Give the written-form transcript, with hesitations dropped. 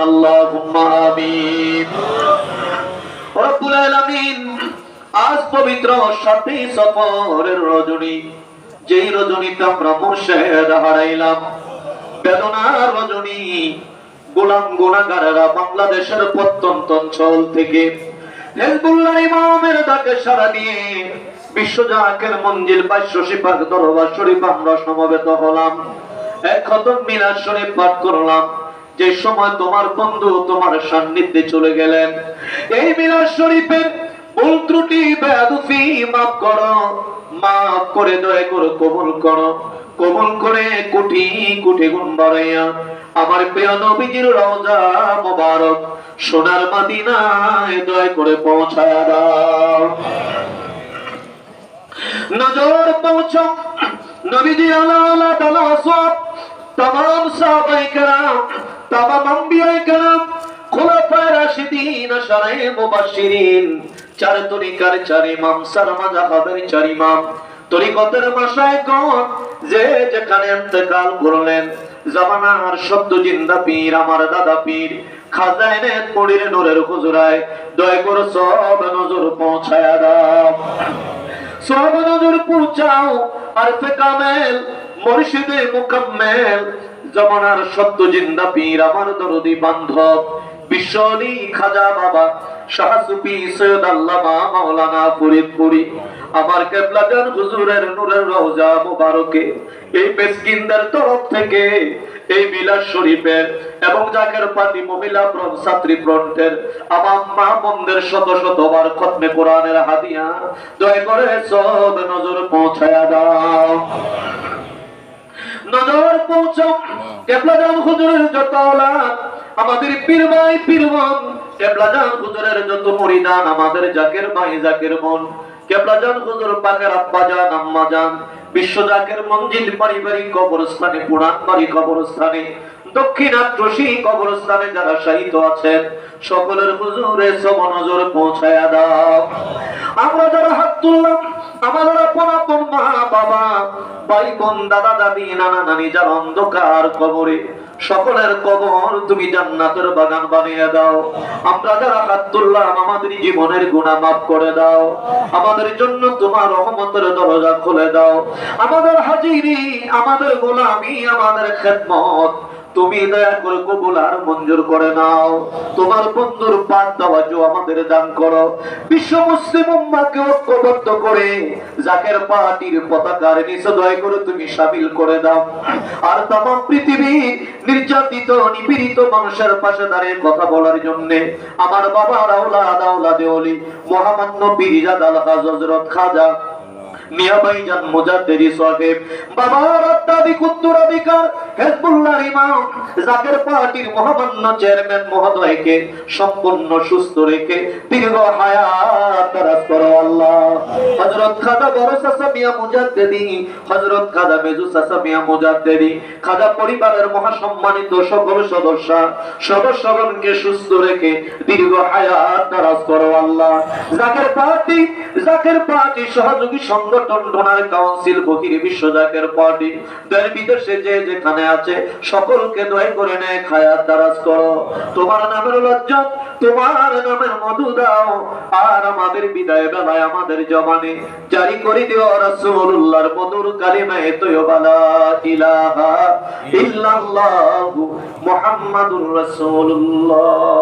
আল্লাহুম্মা আমিন। রব্বুল আলামিন, আজ পবিত্র 7 সফরের রজনী, যেই রজনীতে আমরা মুর্শিদ হারাইলাম, বেদনার রজনী, গোলাম গুনাহগারেরা বাংলাদেশের প্রত্যন্ত অঞ্চল থেকে হিজবুল্লাহ ইমামের ডাকে সাড়া দিয়ে বিশ্ব জাকের মঞ্জিল 500 পাক দরবার শরীফ আমরা সমবেত হলাম। এক খতম মিলাদ শরীফ পাঠ করলাম। যে সময় তোমার বন্ধু তোমার সান্নিধ্যে চলে গেলেন, এই মিলাদ শরীফের ভুল ত্রুটি বেয়াদবি মাফ করো, মাফ করে দয়া করে কবুল করো, কবুল করে কোটি কোটি গুণ বাড়াইয়া আমার প্রিয় নবীজির রওজা মোবারক সোনার মদিনায় দয়া করে পৌঁছায়া দাও। নজর পৌঁছো নবীজি আলা তাআলা সব तमाम साहबाए किराम, तमाम अंबियाए किराम, खुलाफाए राशिदीन, अशराए मुबश्शिरीन, चार तरीकार चार इमाम, सरमाज़हाबेर चार इमाम, तरीकतेर माशाয়েখগণ যে যেখানে ইন্তেকাল করলেন, জামানার শব্দ জিন্দা পীর আমার দাদা পীর খাজা ইনায়েত মুড়ির নূরের হুজুরায় দয়া করে সব নজর পৌঁছায়া দাও, সব নজর পৌঁছাও। আরফে কামেল মুর্শিদে মুকাম্মেল জামানার সত্য জিন্দা পীর আমার দরদি বান্ধব বিশ্বনী খাজা বাবা শাহ সুফি সৈয়দ আল্লামা মাওলানা ফরিদপুরি আমার কেবলাজান হুজুরের নূরের রওজা মোবারকে এই মিসকিনদের তরফ থেকে এই মিলাদ শরীফের এবং জাকের পার্টি মহিলা ছাত্রী ফ্রন্টের আমার মা বোনদের শত শতবার খতমে কোরআনের হাদিয়া দয়া করে সব নজর পৌঁছায়া দাও। নজর পৌঁছো কেবলাজান হুজুরের যত আওলাদ, আমাদের পীর ভাই পীর বোন, কেবলাজান হুজুরের যত মুরিদান, আমাদের জাকের ভাই জাকের বোন, কেবলাজান হুজুর পাকের আব্বা জান আম্মা জান, বিশ্ব জাকের মঞ্জিল পারিবারিক কবরস্থানে, পুরান বাড়ি কবরস্থানে, দক্ষিণাত্রসী কবরস্থানে যারা শাহিদ আছেন সকলের হুজুরে সব নজর পৌঁছায়া দাও। আমরা যারা হাত তুললাম আমাদের আপন আপন মা বাবা ভাই বোন দাদা দাদি নানা নানি যারা অন্ধকার কবরে, সকলের কবর তুমি জান্নাতের বাগান বানিয়ে দাও। আমরা যারা হাত তুললাম আমাদের জীবনের গুনাহ মাফ করে দাও, আমাদের জন্য তোমার রহমতের দরজা খুলে দাও। আমাদের হাজিরি, আমাদের গোলামি, আমাদের খেদমত তুমি দয়া করে কবুল আর মঞ্জুর করে নাও। তোমার বন্ধুর পাক তাওয়াজ্জু আমাদের দান করো। বিশ্ব মুসলিম উম্মাহকে ঐক্যবদ্ধ করে জাকের পার্টির পতাকার নিচে দয়া করে তুমি শামিল করে দাও। আর तमाम পৃথিবীর নির্যাতিত নিপীড়িত মানুষের পাশে দাঁড়িয়ে কথা বলার জন্য আমার বাবার আওলাদ আওলাদে ওলি মহামান্য পীরজাদা আলহাজ হযরত খাজা মিয়া ভাইজান মুজাদ্দিদি সাহেব বাবার আত্মাবি কুত্তুরাবিকার হিজবুল্লাহ ইমাম জাকের পার্টির মহামান্য চেয়ারম্যান মহোদয়কে সম্পূর্ণ সুস্থ রেখে দীর্ঘ হায়াত দারাজ করো আল্লাহ। হযরত খাজা বড় চাচা মিয়া মুজাদ্দিদি, হযরত খাজা মেজু চাচা মিয়া মুজাদ্দিদি, খাজা পরিবারের মহাসম্মানিত সকল সদস্যগণকে সুস্থ রেখে দীর্ঘ হায়াত দারাজ করো আল্লাহ। জাকের পার্টি সহযোগী সংগঠন ডোনার কাউন্সিল বহির বিশ্ব জাকের পার্টি দেশ বিদেশে যে যেখানে আছে সকলকে দয়া করে নেক হায়াত দারাজ করো। তোমার নামের লজ্জত, তোমার নামের মধু দাও। আর আমাদের বিদায় বেলায় আমাদের জবানে জারি করে দিও রাসূলুল্লাহর মধুর কালিমা তয়্যবা লা ইলাহা ইল্লাল্লাহু মুহাম্মাদুর রাসূলুল্লাহ।